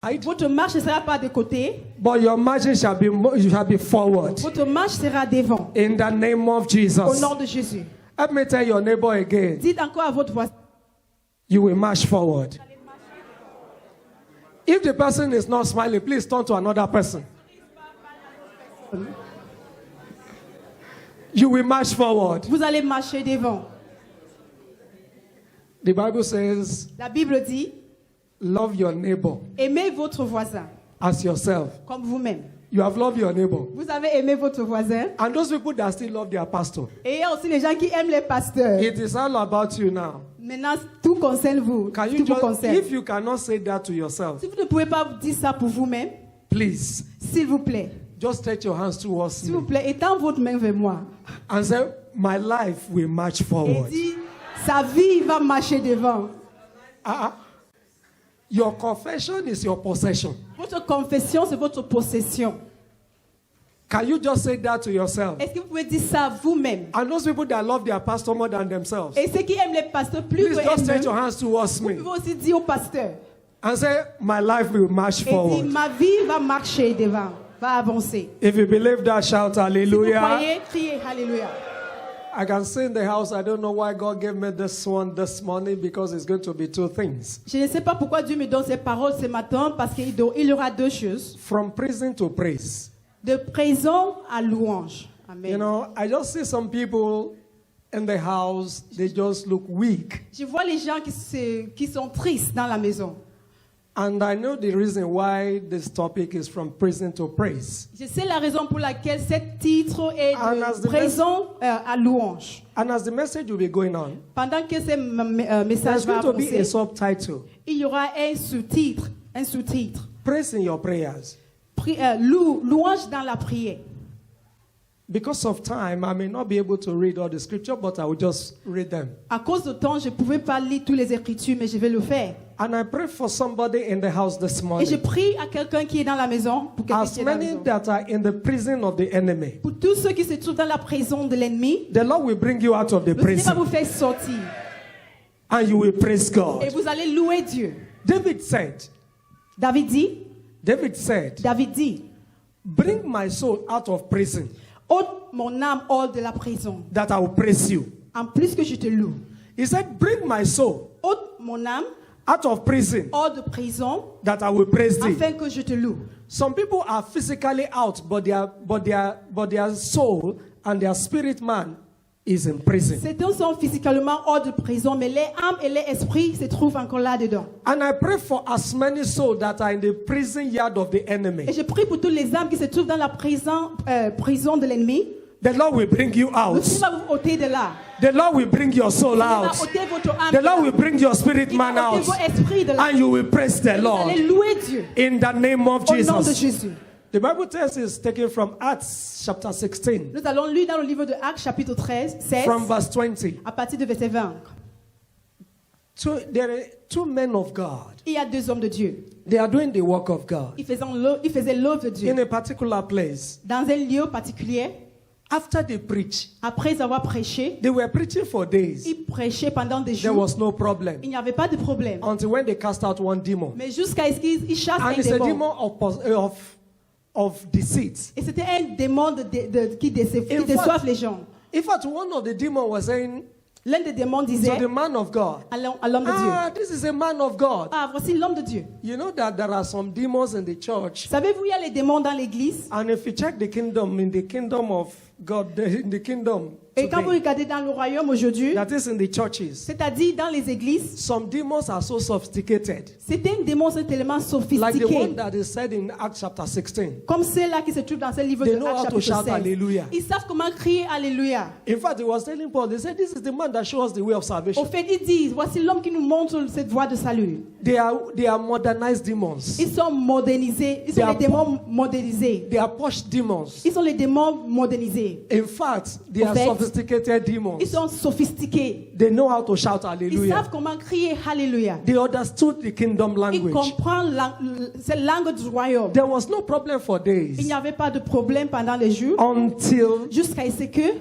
Votre marche ne sera pas de côté. but your marching shall be forward. Votre marche sera devant. In the name of Au Jesus. nom de Jésus. Let me tell your neighbor again. Dites encore à votre voisin. You will march forward. If the person is not smiling, please turn to another person. You will march forward. Vous allez marcher devant. The Bible says, La Bible dit, love your neighbor aimez votre voisin as yourself. comme vous-même. You have loved your neighbor. Vous avez aimé votre voisin. And those people that still love their pastor. Et il y a aussi les gens qui aiment les pasteurs. It is all about you now. Maintenant, tout concerne vous. Can Tout you vous just, concerne. if you cannot say that to yourself, Si vous ne pouvez pas dire ça pour vous-même, please, s'il vous plaît, just stretch your hands towards s'il vous me plaît, étends votre main vers moi. and say, my life will march Et forward. dis, sa vie va marcher devant. Your confession is your possession. Votre confession, c'est votre possession. Can you just say that to yourself? Est-ce que vous pouvez dire ça vous-même? And those people that love their pastor more than themselves, Et ceux qui aiment les pasteurs plus please que just stretch eux-mêmes, your hands towards vous me pouvez aussi dire au pasteur. and say, my life will march Et dire, forward. ma vie va marcher devant, va avancer. If you believe that, shout Si vous hallelujah. croyez, criez Alléluia. I can see in the house, I don't know why God gave me this one this morning, because it's going to be two things. Je ne sais pas pourquoi Dieu me donne ces paroles ce matin, parce qu'il y aura deux choses. From prison to praise. De prison à louange. Amen. You know, I just see some people in the house, they just look weak. Je vois les gens qui sont tristes dans la maison. And I know the reason why this topic is from prison to praise. Je sais la raison pour laquelle ce titre est And as de the prison à louange. And as the message will be going on, Pendant que ce message there's va going to be a avancer, subtitle. il y aura un sous-titre. Un sous-titre. Praise in your prayers. Louange dans la prière. Because of time, I may not be able to read all the scripture, but I will just read them. À cause du temps, je ne pouvais pas lire toutes les écritures, mais je vais le faire. And I pray for somebody in the house this Et je morning. prie à quelqu'un qui est dans la maison, pour quelqu'un As qui est dans la many maison. that are in the prison of the enemy, Pour tous ceux qui se trouvent dans la prison de l'ennemi, the Lord will bring you out of the le Seigneur va prison vous faire sortir. and you will praise Et God. vous allez louer Dieu. David said, David dit, bring my soul out of prison ôte mon âme hors de la prison, that I will praise you. en plus que je te loue. He said, bring my soul Ôte mon âme out of prison hors de prison, that I will praise thee. afin que je te loue. Some people are physically out, but their soul and their spirit man is in prison. Certains sont physiquement hors de prison, mais les âmes et les esprits se trouvent encore là-dedans. And I pray for as many souls that are in the prison yard of the enemy. Et je prie pour toutes les âmes qui se trouvent dans la prison de l'ennemi. The Lord will bring you Le out. Seigneur va vous ôter de là. The Lord will bring your soul Il va out. ôter votre âme. The Lord will bring your spirit Il man va ôter out. vos esprits de là. And you will praise the Vous allez Lord louer Dieu in the name of au nom de Jesus. Jésus. The Bible text is taken from Acts chapter 16, Nous allons lire dans le livre de Actes chapitre 16 from verse 20. à partir de verset 20. There are two men of God. Il y a deux hommes de Dieu. They are doing the work of God Ils faisaient l'œuvre de Dieu in a particular place. dans un lieu particulier. After they preach, Après avoir prêché, they were preaching for days. ils prêchaient pendant des There jours. was no problem Il n'y avait pas de problème. until when they cast out one demon. Mais jusqu'à ce qu'ils chassent And un it's a démon. demon of deceit. Et c'était un démon qui In déçoive les gens. In fact, one of the demons was saying L'un des démons disait to the man of God, à l'homme de Dieu, this is a man of God. ah, voici l'homme de Dieu. You know that there are some demons in the church. Savez-vous, il y a les démons dans l'église. And if you check the kingdom, in the kingdom of God, in the kingdom Et quand vous today, regardez dans le royaume aujourd'hui, that is in the churches, c'est-à-dire dans les églises, some demons are so sophisticated. certains démons sont tellement Like the one sophistiqués. that is said in Acts chapter 16. Comme ceux-là qui se trouvent dans ce livre They de know Actes how to chapitre shout 16. hallelujah. Ils savent comment crier Alléluia. In fact, he was telling Paul, they said, this is the man that shows us the way of Au salvation. fait, ils disent, voici l'homme qui nous montre cette voie de salut. They are modernized demons. Ils sont modernisés. Ils They sont are les démons modernisés. They are posh demons. Ils sont les démons modernisés. In fact, they Au are fait, sophisticated demons. Ils sont sophistiqués. They know how to shout Ils hallelujah. savent comment crier Alléluia. They understood the kingdom Ils language. comprennent cette langue du royaume. There was no problem for Il days n'y avait pas de problème pendant les jours. until Jusqu'à ce que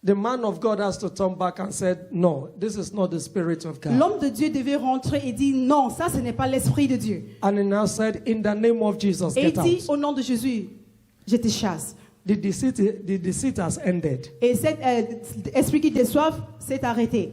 the man of God has to turn back and said, no, this is not the Spirit of God. L'homme de Dieu devait rentrer et dire non, ça ce n'est pas l'esprit de Dieu. And he now said, in the name of Jesus, Et il get dit out. au nom de Jésus, je te chasse. The deceit has ended. Et cet esprit qui déçoive s'est arrêté.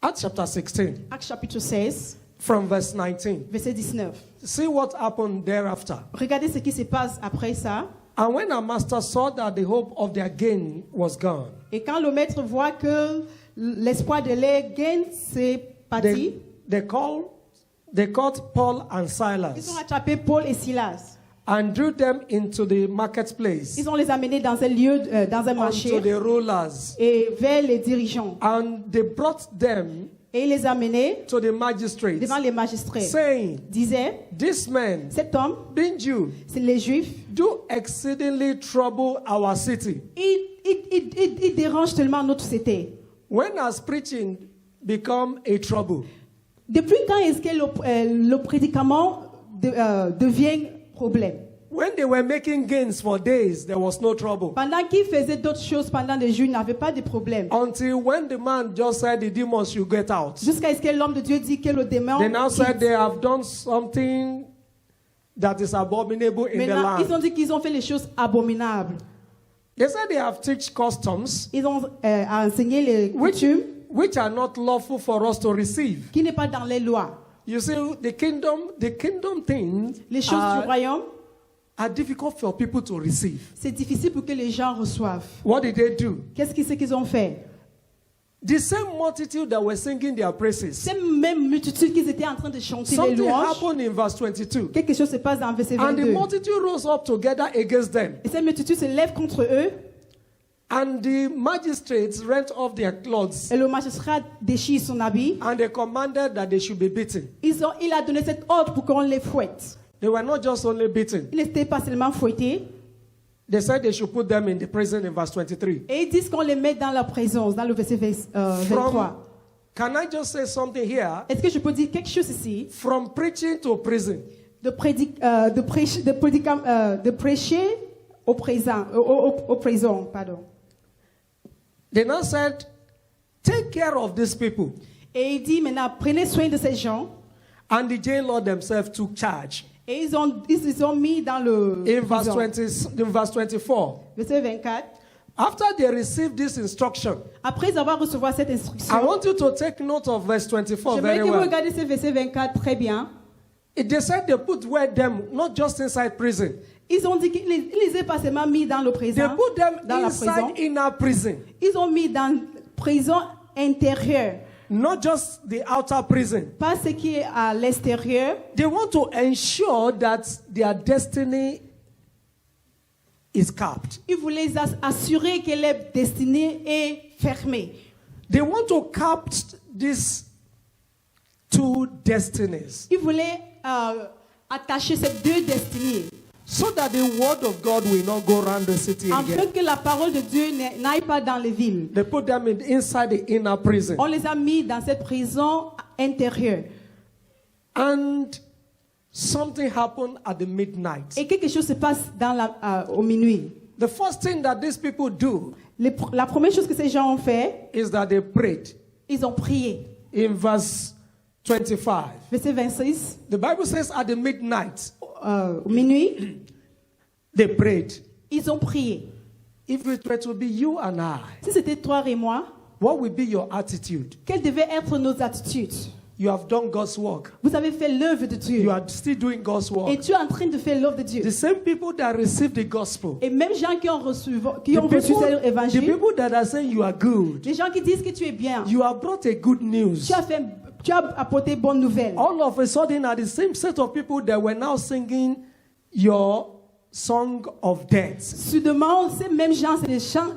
Acts chapter 16, Acte chapitre 16, from verse 19. verset 19. See what happened thereafter. Regardez ce qui se passe après ça. And when our master saw that the hope of their gain was gone, Et quand le maître voit que l'espoir de leur gain s'est parti, they caught Paul and Silas ils ont attrapé Paul et Silas. and drew them into the marketplace, Ils ont les amenés dans un lieu, dans un unto marché, the rulers, et vers les dirigeants. and they brought them Et il les a amenés to the magistrates, devant les magistrats. saying, Disait, this man, cet homme, being Jew, c'est les Juifs, do exceedingly trouble our city. il dérange tellement notre cité. When has preaching become a trouble? Depuis quand est-ce que le prédicament devient problème? When they were making gains for days, there was no trouble. Pendant qu'ils faisaient d'autres choses pendant des jours, il n'avait pas de problème. Until when the man just said the demons should get out. Jusqu'à ce que l'homme de Dieu dit que le démon They now said quitte. they have done something that is abominable in the Maintenant, ils ont land. dit qu'ils ont fait les choses abominables. They said they have teach customs Ils ont enseigné les coutumes which are not lawful for us to receive. qui n'est pas dans les lois. You see, the kingdom things Les choses du royaume, are difficult for people to receive. c'est difficile pour que les gens reçoivent. What did they do? Qu'est-ce qu'ils ont fait? The same multitude that were singing their praises. Cette même multitude qu'ils étaient en train de chanter les Something louanges, happened in verse 22. quelque chose se passe dans le verset And the 22. multitude rose up together against them. Et cette multitude se lève contre eux, And the magistrates rent off their clothes. et le magistrat déchire son habit. And they commanded that they should be beaten. Il a donné cet ordre pour qu'on les fouette. They were not just only beaten. Ils n'étaient pas seulement fouettés. They said they should put them in the prison in verse 23. Et ils disent qu'on les met dans la présence, dans le verset 23. Can I just say something here? Est-ce que je peux dire quelque chose ici? From preaching to prison. De prêcher au présent, pardon. They now said, take care of these people. Et il dit maintenant, prenez soin de ces gens. And the jailor themselves took charge. Et ils ont mis dans le In verse prison. 20, in verse 24. Verset 24. After they received this instruction, Après avoir reçu cette I instruction, want you to take note of verse 24 j'aimerais very que vous well. regardiez ce verset 24 très bien. They said they put them not just inside prison. Ils ont dit qu'ils ne les ont pas seulement mis dans le They présent, put them dans la prison. inside inner prison. Ils ont mis dans la prison intérieure. Not just the outer prison. Pas ce qui est à l'extérieur. They want to ensure that their destiny is capped. Ils voulaient assurer que leur destinée est fermée. They want to cap these two destinies Ils voulaient attacher ces deux destinées. so that the word of God will not go around the city En again. fait que la parole de Dieu n'aille pas dans les villes. They put them inside the inner prison. On les a mis dans cette prison intérieure. And something happened at the midnight. Et quelque chose se passe au minuit. The first thing that these people do La première chose que ces gens ont fait, is that they prayed. ils ont prié. In verse 25, Verset 26. the Bible says at the midnight, Au minuit, they prayed. ils ont prié. If it were to be you and I, Si c'était toi et moi, what would be your attitude? quelles devaient être nos attitudes? You have done God's work. Vous avez fait l'œuvre de Dieu. You are still doing God's Et work. tu es en train de faire l'œuvre de Dieu. The same people that received the gospel, Et même gens qui ont reçu the cet évangile, people that are saying you are good, les gens qui disent que tu es bien, you have brought a good news. tu as apporté bonne nouvelle. All of a sudden, are the same set of people that were now singing your song of death. Soudainement, ces mêmes gens, c'est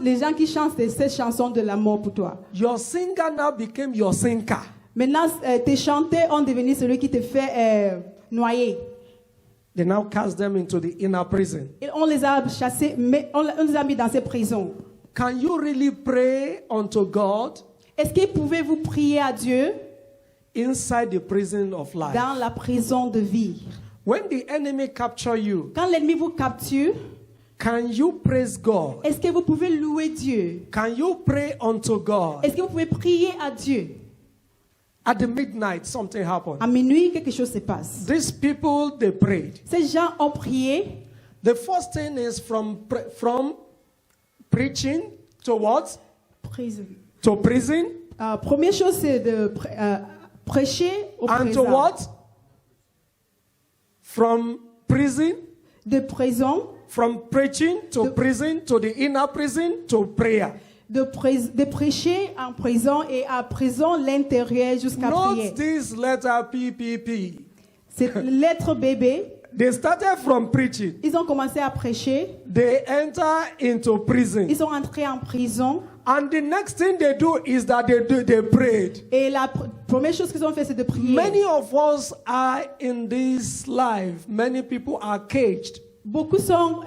les gens qui chantent ces chansons de l'amour pour toi. Your singer now became your sinker. Maintenant, tes chanteurs ont devenu celui qui te fait noyer. They now cast them into the inner prison. Et on les a chassés, mais on les a mis dans ces prisons. Can you really pray unto God Est-ce que pouvez-vous prier à Dieu inside the prison of life? dans la prison de vie? When the enemy capture you, Quand l'ennemi vous capture, Can you praise God? Est-ce que vous pouvez louer Dieu? Can you pray unto God? Est-ce que vous pouvez prier à Dieu? At the midnight, something happened. À minuit, quelque chose se passe. These people, they prayed. Ces gens ont prié. The first thing is from preaching to what? Prison. To prison. Première chose, c'est de prêcher au And to présent. what? From prison. De prison. From preaching to prison, to the inner prison, to prayer. De prêcher en prison et à prison l'intérieur jusqu'à prier. Note this letter PPP. C'est lettre bébé. They started from preaching. Ils ont commencé à prêcher. They enter into prison. Ils sont entrés en prison. And the next thing they do is that they prayed. Et la première chose qu'ils ont fait, c'est de prier. Many of us are in this life. Many people are caged. Beaucoup sont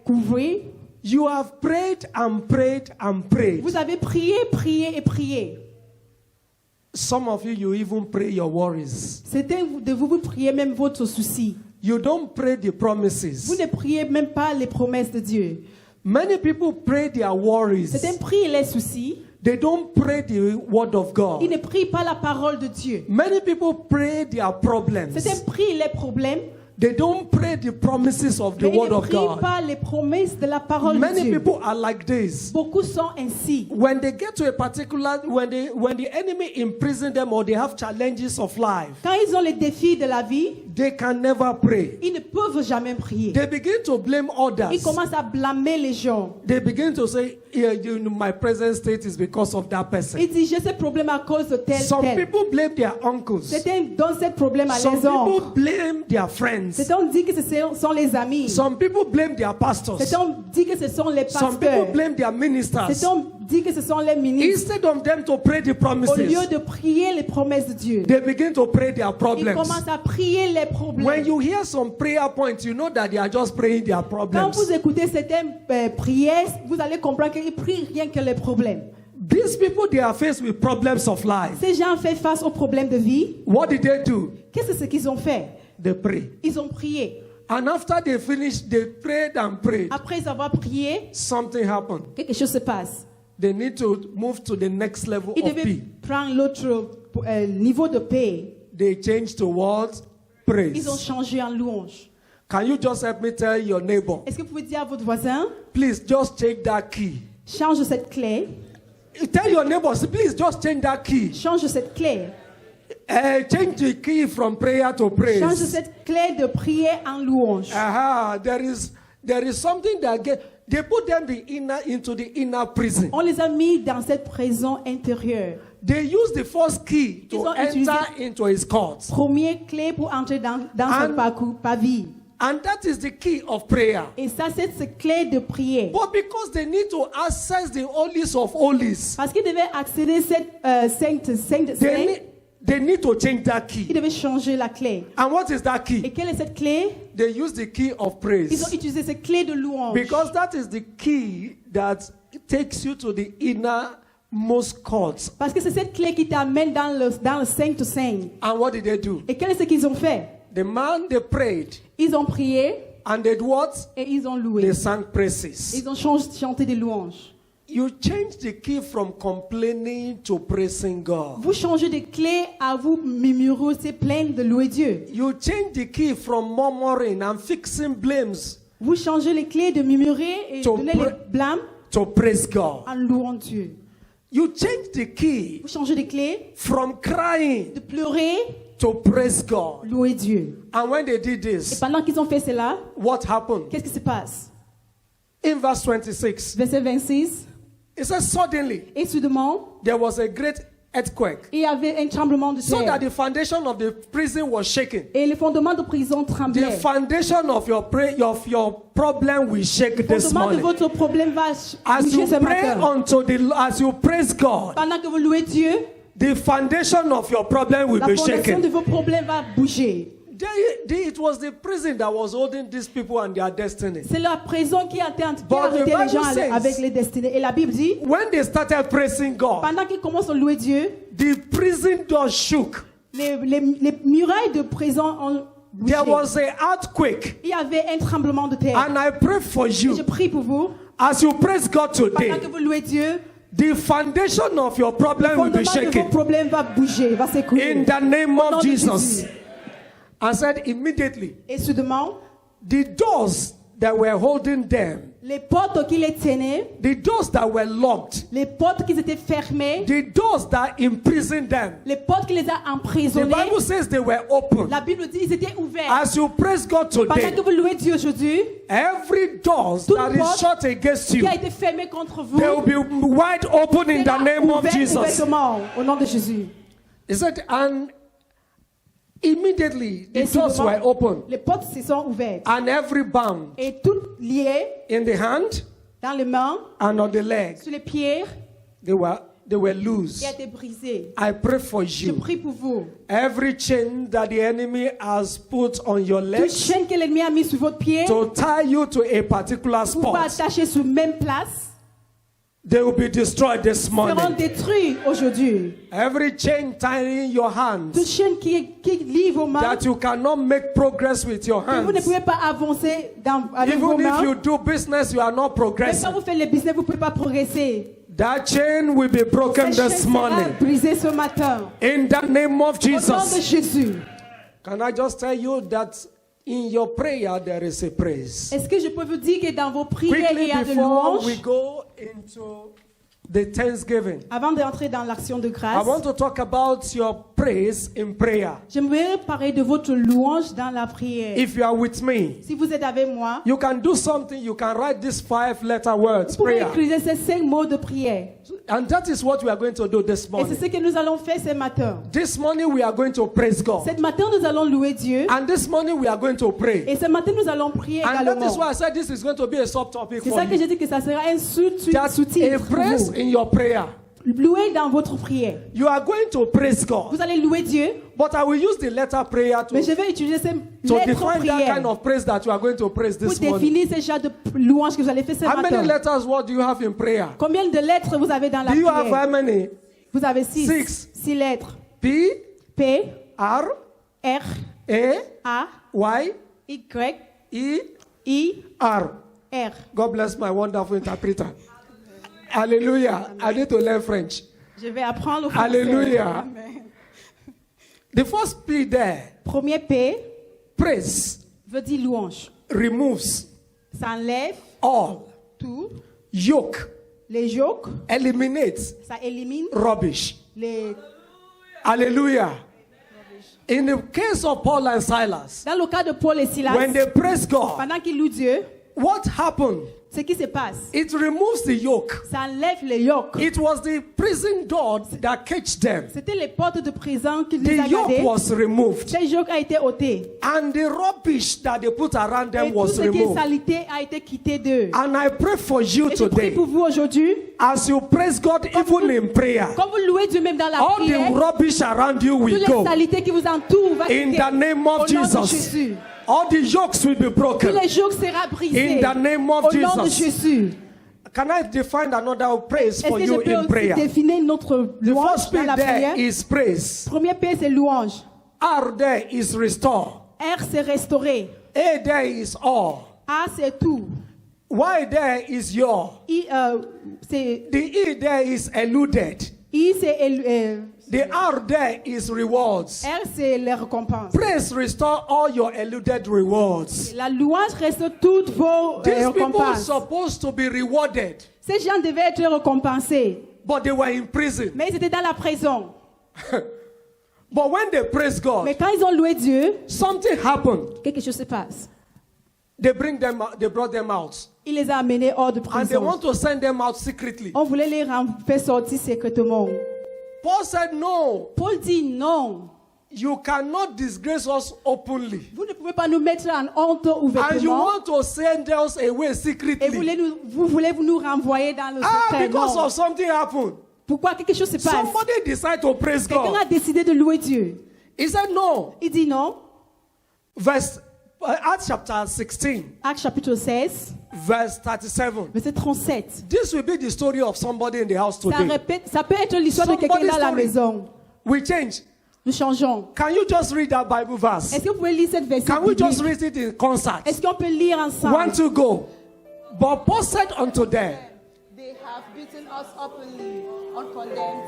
couverts. You have prayed and prayed and prayed. Vous avez prié, prié et prié. Some of you even pray your worries. Certains de vous, vous priez même votre souci. You don't pray the promises. Vous ne priez même pas les promesses de Dieu. Many people pray their worries. Certains prient les soucis. They don't pray the word of God. Ils ne prient pas la parole de Dieu. Many people pray their problems. Certains prient les problèmes. They don't pray the promises of the Mais ils word ne of prient God. pas les promesses de la parole de Many Dieu. people are like this. Beaucoup sont ainsi. When they get to a particular, when the enemy imprison them or they have challenges of life, Quand ils ont les défis de la vie, they can never pray. ils ne peuvent jamais prier. They begin to blame Ils others. commencent à blâmer les gens. They begin to say, yeah, my present state is because of that person. Ils disent, j'ai ce problème à cause de tel, Some tel. people blame their uncles. Certains donnent ce problème à Some les people oncles. blame their friends. Certains disent que ce sont les amis. Some people blame their pastors. Certains disent que ce sont les Some people pasteurs. blame their ministers. Certains disent que ce sont les ministres. Instead of them to pray the Au promises, lieu de prier les promesses de Dieu, they begin to pray their ils problems. commencent à prier les When problèmes. you hear some prayer points, you know that they are just praying their Quand problems. vous écoutez certaines prières, vous allez comprendre qu'ils prient rien que les problèmes. These people, they are faced with problems of life. Ces gens font face aux problèmes de vie. What did they do? Qu'est-ce qu'ils ont fait? They pray. Ils ont prié. And after they finished, they prayed and prayed. Après avoir prié, Something happened. quelque chose se passe. They need to move to the next level Ils of devaient P. prendre l'autre niveau de paix. They changed to what? Ils ont Praise. changé en louange. Can you just help me tell your neighbor? Est-ce que vous pouvez dire à votre voisin, Please just change that key. change cette clé, Tell your neighbor, please just change that key. change cette clé, Change the key from prayer to change praise. cette clé de prier en louange. Aha, there is something that they put them into the inner prison. On les a mis dans cette prison intérieure. They use the first key Ils to ont utilisé- enter into his court. Première clé pour entrer dans And- ce parcours, pavie. And that is the key of prayer. Et ça, c'est cette clé de prière. But because they need to access the holies of holies, Parce qu'ils devaient accéder à cette sainte, they need to change that ils key. devaient changer la clé. And what is that Et key? quelle est cette clé? They use the key of Ils praise. ont utilisé cette clé de louange. Because that is the key that takes you to the innermost courts. Parce que c'est cette clé qui t'amène dans le Saint de Saint. And what did they do? Et quel est ce qu'ils ont fait? The man, they prayed. Ils ont prié And they did what? et ils ont They loué. sang praises. Ils ont chanté des louanges. You change the key from complaining to praising God. Vous changez de clé à vous murmurer, c'est plein de louer Dieu. You change the key from murmuring and fixing blames Vous changez les clés de murmurer et To donner pray- les blâmes to praise God. en louant Dieu. You change the key Vous changez de clé from crying de pleurer, to praise God. louer Dieu. And when they did Et this, pendant qu'ils ont fait cela, what happened? qu'est-ce qui se passe? In verse 26, Verset 26. it says, suddenly Et soudainement, there was a great earthquake, il y avait un tremblement de so that terre. the foundation of the prison was shaken. Et le fondement de prison The tremblait. foundation of your problem will shake Le this fondement de morning. votre problème va As bouger you ce pray matin. as you praise God, Pendant que vous louez Dieu, the foundation of your problem will la be fondation de shaken. vos problèmes va bouger. It was the prison that was holding these people and their destiny. C'est la prison qui a But the arrêté les Bible gens says- avec les destinées. Et la Bible dit, When they started praising God, pendant qu'ils commencent à louer Dieu, the prison door shook. les murailles de prison ont bouger. There was an earthquake. Il y avait un tremblement de terre. And I pray for Et you. je prie pour vous. As you praise God Pendant today, que vous louez Dieu, the foundation of your le problem will be fondement de vos shaken. problèmes va bouger, va s'écrouler. In the name Au nom of de Jesus. Jésus. I said immediately, Et soudainement, the doors that were holding them, les portes qui les tenaient, the doors that were locked, les portes qui étaient fermées, the doors that imprisoned them, les portes qui les a the emprisonnés, Bible says they were open. la Bible dit qu'ils étaient ouverts. As you praise God Pendant today, que vous louez Dieu aujourd'hui, every door Toute that is porte shut against qui you, a été fermée contre vous, they will be wide open in the sera name of ouvert Jesus. ouvertement au nom de Jésus. He said, and immediately the Et doors soudainement, were open, les portes se sont ouvertes. and every bound Et toutes liées in the hand dans les mains, and on the leg, sur les pieds, they were loose. qui a été brisées. I pray for Je you. prie pour vous. Every chain that the enemy has put on your Toute legs chaîne que l'ennemi a mis sur votre pied, to tie you to a particular pour pas spot, attacher sur la même place, they will be destroyed this seront morning. détruits aujourd'hui. Every chain tying your Toute hands chaîne qui lie vos mains, that you cannot make progress with your que vous ne hands. pouvez pas avancer avec vos Even if mains. you do business, you are not Même quand progressing. vous faites le business, vous ne pouvez pas progresser. That chain will be broken Cette chaîne this sera morning. brisée ce matin. In the name of Au nom de Jesus. Jésus. Can I just tell you that in your prayer there is a praise? Est-ce que je peux vous dire que dans vos prières, il Quickly y a de before we louanges? go into the thanksgiving, Avant d'entrer dans l'action de I grâce, want to talk about your praise in prayer. j'aimerais parler de votre louange dans la prière. If you are with me, Si vous êtes avec moi, you can do something. You can write these 5-letter words, vous pouvez prayer. écrire ces 5 mots de prière. And that is what we are going to do this Et c'est morning. ce que nous allons faire ce matin. This morning we are going to praise God. Ce matin, nous allons louer Dieu. And this morning we are going to pray. Et ce matin, nous allons prier And that is également. why I said this is going to be a subtopic C'est for ça que you. j'ai dit que ça sera un That a sous-titre pour praise vous. in your prayer. Louer dans votre prière. You are going to praise God. Vous allez louer Dieu, But I will use the letter prayer mais to je vais utiliser ces define lettres that prières kind of praise that you are going to praise pour this morning. définir ce genre de louange que vous allez faire ce How many matin. letters what do you have in prayer? Combien de lettres vous avez dans la Do you have how prière? many? Vous avez 6. Six. 6 lettres. P, P, R, R, A, A, Y, Y, E, I, R. R. God bless my wonderful interpreter. Hallelujah. I need to learn French. Je vais apprendre le français. Hallelujah. Amen. The first P there, Premier P praise, veut dire louange. removes Ça enlève all, tout. yoke, Les yoks, eliminates ça élimine rubbish. les... Hallelujah. In the case of Paul and Silas, Dans le cas de Paul et Silas, when they praise God, pendant qu'ils louent Dieu, what happened? ce qui se passe, It removes the yoke. ça enlève les yoks. It was the prison door that caged them. C'était les portes de prison qui les The a yoke gardées. was removed. Ce yoke a été ôté. And the rubbish that they put around Et them tout was ce qui est removed. salité a été quitté d'eux. And I pray for you Et je prie today, pour vous aujourd'hui, as you praise God even in prayer, quand vous louez Dieu même dans la all prière, the rubbish around you toutes will les go. saletés qui vous entourent va In quitter. the name of Au nom de Jesus, Jésus. all the yokes will be Tous broken. les jours sera brisé. In the name of Au nom de Jesus. Jésus. Can I define another praise Est-ce for que je you peux in aussi prayer? définir notre The louange first P dans la prière? there is praise. Premier P, c'est louange. R there is restore. R, c'est restaurer. A there is all. A, c'est tout. Y there is your. I, c'est The E there is eluded. I, c'est The R there is rewards. R, c'est les récompenses. Praise restore all your eluded rewards. La louange reste toutes vos These people are récompenses. supposed to be rewarded, Ces gens devaient être récompensés, but they were in prison. mais ils étaient dans la prison. But when they praise God, Mais quand ils ont loué Dieu, something happened. quelque chose se passe. They brought them out. Il les a amenés hors de And they want prison. to send them out secretly. On voulait les faire sortir secrètement. Paul said, no, Paul dit non. you cannot disgrace us openly. Vous ne pouvez pas nous mettre en honte And you ouvertement. want to send us away Et secretly. vous voulez nous renvoyer dans le Ah, secret. because Non. of something happened. Pourquoi quelque chose se passe? Somebody decided to praise Quelqu'un God. a décidé de louer Dieu. He said, no. Il dit non. Acts chapter 16, Acte chapitre 16, verse 37. verset 37. This will be the story of somebody in the house Ça, today. ça peut être l'histoire de quelqu'un Somebody's dans la story. maison. We change. Nous changeons. Can you just read that Bible verse? Est-ce que vous pouvez lire cette verset Can we just biblique? read it in concert? Est-ce qu'on peut lire ensemble? 1, 2, go. But Paul said unto them, They have beaten us openly, uncondemned.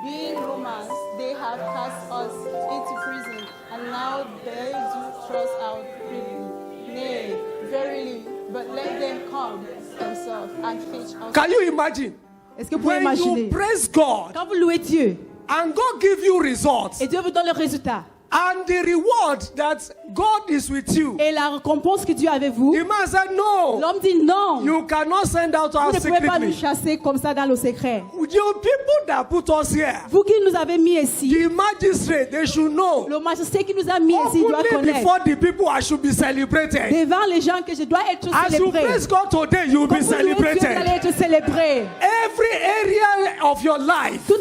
Being Romans, they have cast us into prison, and now they do thrust out freely. Nay, verily, but let them come themselves and fetch us. can you imagine? Est-ce que vous pouvez When imaginer? you praise God Quand vous louez Dieu and God give you results, et Dieu vous donne le résultat and the reward that God is with you, et la récompense que Dieu a avec vous, the man said, no, l'homme dit non. you cannot send out Vous our ne pouvez pas nous secretly. chasser comme ça dans le secret. You people that put us here, Vous qui nous avez mis ici, the magistrate, they should know. le magistrat qui nous a mis ici doit Openly connaître. before the people, I should be celebrated. Devant les gens que je dois être As you célébré. praise God today, you will Quand be vous louez Dieu, vous allez celebrated. être célébré. Every area of your life Tout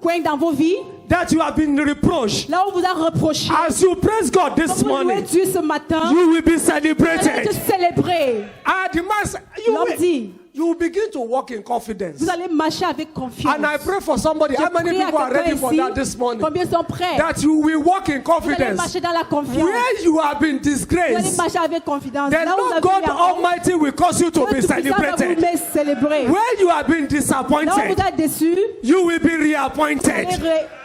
coin dans vos vies, that you have been reproached, là où on vous a reproché. as you praise God Quand this vous louez morning, Dieu ce matin, you will be vous allez celebrated. être célébré. And the man said, L'homme dit, you will begin to walk in confidence. vous allez marcher avec confiance. And I pray for somebody. Je How many prie à people are quelqu'un ready for ici, that this morning? combien sont prêts? That you will walk in Vous allez confidence. marcher dans la confiance. Where you have been Vous allez disgraced, marcher avec confiance. then Là où vous Lord avez God mis la honte, Almighty will cause you to Dieu be Tout-Puissant va vous celebrated. mettre célébrer. Where you have been Là où vous disappointed, êtes déçu, you will be vous allez reappointed.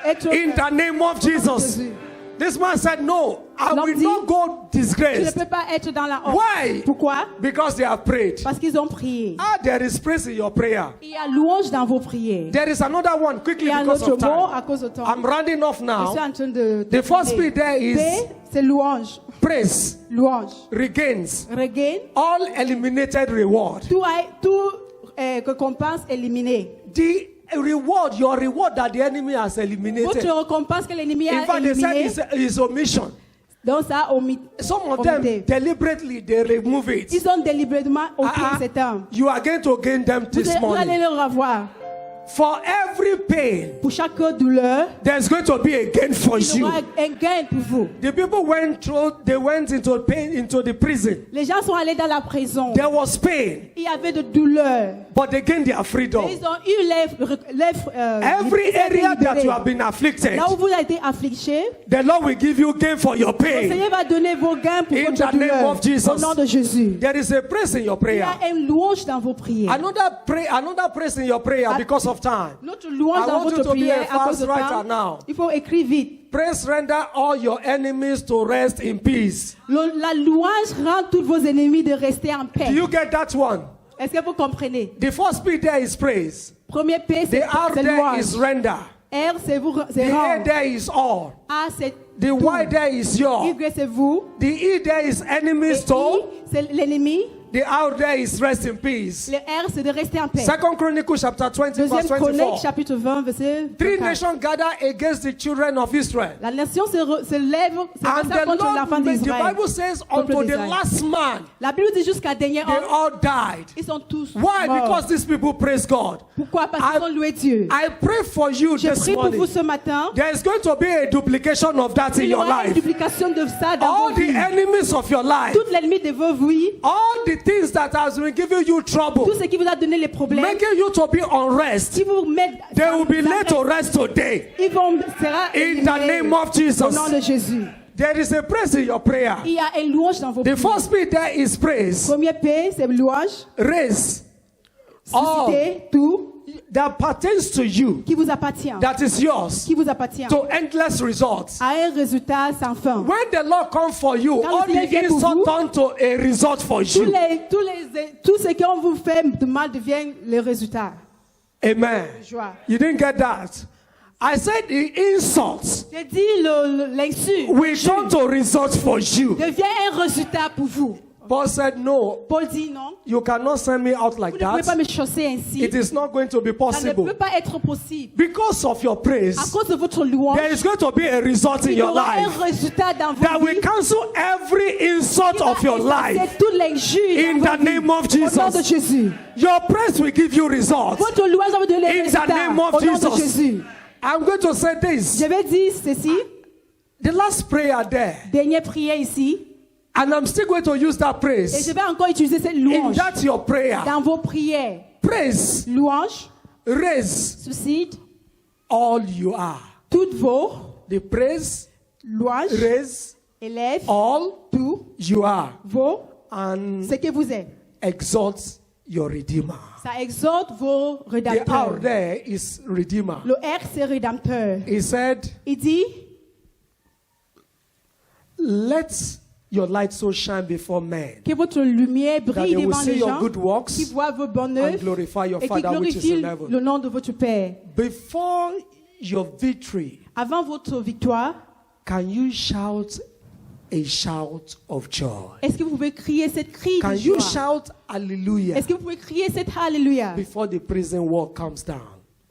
être In the name of Jesus. Jésus. This man said, no, I L'homme will dit, not go Tu ne disgraced. peux pas être dans la honte. Why? Pourquoi? Because they have prayed. Parce qu'ils ont prié. Ah, there is praise in your prayer. Il y a louange dans vos prières. There is another one, Il quickly y a un because autre of mot time. à cause de temps. I'm rounding off Je suis now. en train de The first terminer. bit there is P, c'est louange. praise Louange. regains Regain. all eliminated reward. Tout récompense éliminée. The reward, your reward that the enemy has eliminated. Votre récompense que l'ennemi In a fact, they said éliminée. it's omission. Donc ça, Some of them deliberately they remove it. ils ont délibérément ôté Ah, cet homme. you are going to gain them this Vous allez morning. le revoir. For every pain, Pour chaque douleur, there's going to be a gain for il y you. aura un gain pour vous. The people went into pain, into the prison. Les gens sont allés dans la prison. There was pain, Il y avait de douleur. but they gained their freedom. Mais ils ont eu Every area that you have been afflicted, là où vous avez été affligé, the Lord will give you gain for your le pain. Seigneur va donner vos gains pour In votre the name douleur. of Jesus. Au nom de Jésus. There is a praise in your Il y prayer. a une louange dans vos prières. Another praise in your prayer because of time. Notre louange I dans want you votre to be prière a à cause de fast writer temps. now. Il faut écrire vite. Praise render all your enemies to rest in peace. La louange rend tous vos ennemis de rester en paix. Do you get that one? Est-ce que vous comprenez? The first P there is praise. Premier P, The R c'est there louange. is render. R, c'est vous, The c'est A rendre. there is all. A, c'est The tout. Y there is your. Y, c'est vous. The E there is Et enemies to. I, c'est l'ennemi. The R there is rest in peace. Le R, c'est de rester en paix. Second Chronicles chapter 20 verse Deuxième Chronique, 24. chapitre 20, verset Three 24. nations gather against the children of Israel. La nation se lève And the contre l'enfant Lord, the d'Israël. Bible says, Peuple unto the d'Israël. last man, La Bible dit jusqu'à dernier they homme, all died. ils sont tous Why? morts. Because these people praise God. Pourquoi? Parce qu'ils ont loué Dieu. I pray for you Je this prie pour morning. vous ce matin. There is going to be a duplication of that in Il y your aura une life. duplication de ça dans All vos the vies. enemies of your life, Toute l'ennemi de vos vies, all the things that has been giving you trouble, tout ce qui vous a donné les problèmes, making you to be unrest, qui vous mettent they will be laid to rest today. ils vont sera In the éliminés name of au Jesus. nom de Jésus. There is a praise in your prayer. Il y a une louange dans vos The prières. first bit there is praise. Premier P, c'est louange. Raise all Susciter tout that pertains to you, qui vous appartient. that is yours, Qui vous appartient. to endless results. À un résultat sans fin. When the Lord comes for you, Quand all le Seigneur the vient pour insult vous, turn to a result for you. Tout ce qu'on vous fait de mal devient le résultat. Amen. Joie. You didn't get that. I said the insults J'ai dit l'insulte will turn to results for you. devient un résultat pour vous. Paul said, no, Paul dit non. you cannot send me out Vous like ne pouvez pas that. me chasser ainsi. It is not going to be Ça ne possible. peut pas être possible. Because of your À praise, cause de votre louange, there is going to be a result in il y your aura life un résultat dans that vos will vies. cancel every insult of your life. C'est toute l'injure In dans the vos vies. name of Au nom de Jesus. Jésus. Your praise will give you results. Votre louange va vous donner les In the résultats. name of Au nom de Jesus. Jésus. I'm going to say this. Je vais dire ceci. The last prayer there, Dernière prière ici. and I'm still going to use that Et praise. je vais encore utiliser cette In louange that your prayer, dans vos prières. praise, Louange raise suscite all you are. toutes vos the praise, louange, raise, élève, all tout, you are, vos, and ce que vous êtes. exalt your Redeemer. Ça exhorte vos The R rédempteurs. there is Redeemer. Le R, c'est rédempteur. He said, Il dit, let your light so shine before men, que votre lumière that brille they will devant see les your gens, good works qui voient vos bonnes and œuvres glorify your et qui Father which is glorifient in heaven. le nom de votre Père. Before your victory, Avant votre victoire, can you shout a shout of joy? est-ce que vous pouvez crier cette cri Can de you joie? shout hallelujah Est-ce que vous pouvez crier cette Alléluia before the prison wall comes down?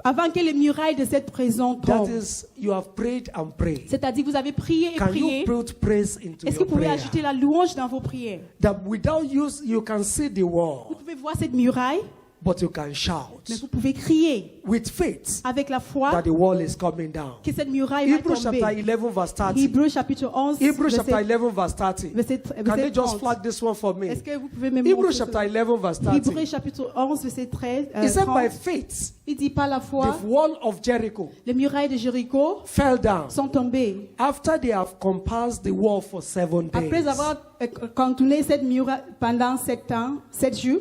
avant que les murailles de cette prison That tombent? is, you have prayed and prayed. C'est-à-dire que vous avez prié et Can prié. you put praise into Est-ce que your vous pouvez prayer? ajouter la louange dans vos prières? That without use, you can see the Vous wall, pouvez voir cette muraille, but you can shout mais vous pouvez crier with faith avec la foi that the wall is coming down. que cette muraille va Hebrews chapter tomber. 11 verse 30. Hébreux chapitre 11, Hebrews chapter verset, 11 verse 30. verset, Can verset they just 30. flag this one for me? Est-ce que vous pouvez même Hebrews montrer chapter ce- 11 verse Hébreux 30. chapitre 11, verset 13, He said, 30. by faith, Il dit par la foi, the wall of Jericho les murailles de Jéricho fell down sont tombées. after they have compassed the wall for 7 days. Après avoir contourné cette muraille pendant 7 ans, 7 jours,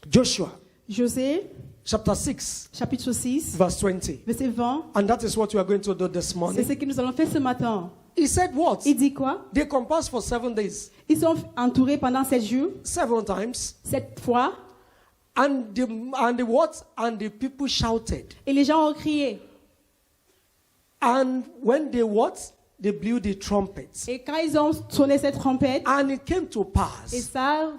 Joshua José, chapter 6 chapitre 6, verse 20. verset 20, And that is what we are going to do this c'est morning. ce que nous allons faire ce matin. He said what? Il dit quoi? They compassed for 7 days. Ils sont entourés pendant 7 jours, 7 times. 7 fois, And the what? And the people shouted. et les gens ont crié. And when they what? They blew the trumpets. Et quand ils ont sonné cette trompette, And it came to et pass, ça,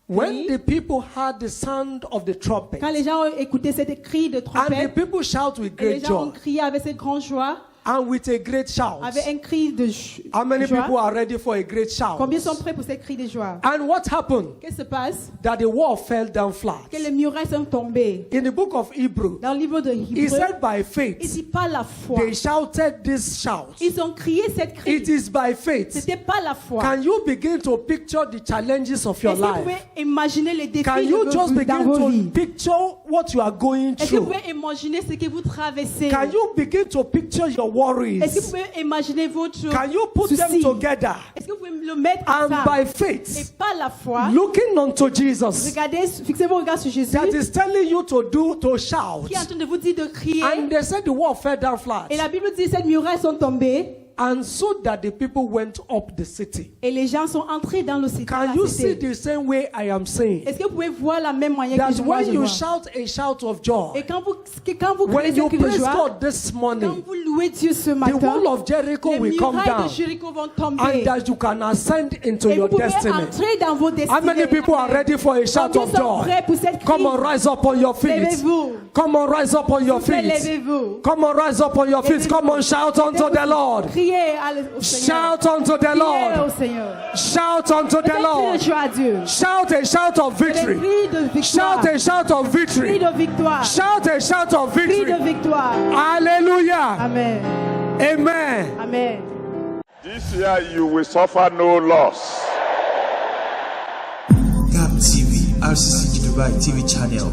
when the people heard the sound of the trumpet, quand les gens ont écouté cette cri de and the trompette, people shout with et les great gens ont joy, crié avec cette grande joie, and with a great shout. avec un cri de How many joie. people are ready for a great shout? Combien sont prêts pour cette cri de joie? And what happened? Qu'est-ce qui se passe? That the wall fell down flat. Que les murailles sont tombées. In the book of Hebrew, Dans le livre de he Hébreux, said by il faith, dit pas la foi. they shouted this shout. Ils ont crié cette cri. It is by faith. C'était pas la foi. Can you begin to picture the challenges of your Est-ce que vous life? pouvez imaginer les défis Can de you vos just vies dans begin vos to vies? picture what you are going Est-ce que vous through? pouvez imaginer ce que vous traversez? Can you begin to picture your Est-ce que vous worries? pouvez imaginer votre Can you put them souci? together? Est-ce que vous pouvez le mettre And ensemble? by Et faith, pas la foi. looking unto Jesus, Regardez, fixez vos regards sur Jésus that is telling you to shout. qui est en train de vous dire de crier. And they said the wall fell down flat. Et la Bible dit que ces murailles sont tombées And so that the people went up the city. et les gens sont entrés dans le cité. Can you see the same way I am saying? Est-ce que vous pouvez voir la même manière That que moi when je you vois? shout a shout of joy, Et quand vous criez when you cette cri de praise joie, God this quand morning, vous louez Dieu ce the matin, wall of Jericho les will come murailles down, de Jéricho vont and tomber. that you can ascend into Et vous your pouvez destiny. entrer dans vos How destinées. many people are ready for a shout Combien of sont joy? prêts pour cette cri? Come on, rise up on your feet. Levez-vous. Come on, rise up on your feet. Levez-vous. Come on, rise up on your feet. Come on, shout unto the Lord. Criez au Seigneur. Shout unto the Criez Lord. au Seigneur. Shout unto the Faites cri Lord. de joie à Dieu. Shout a shout of Des victory. cris de victoire. Shout a shout of Cris victory. de victoire. Shout a shout of Cris victory. de victoire. Hallelujah. Amen. Amen. Amen. This year you will suffer no loss. GAP TV, RCC Dubai TV channel.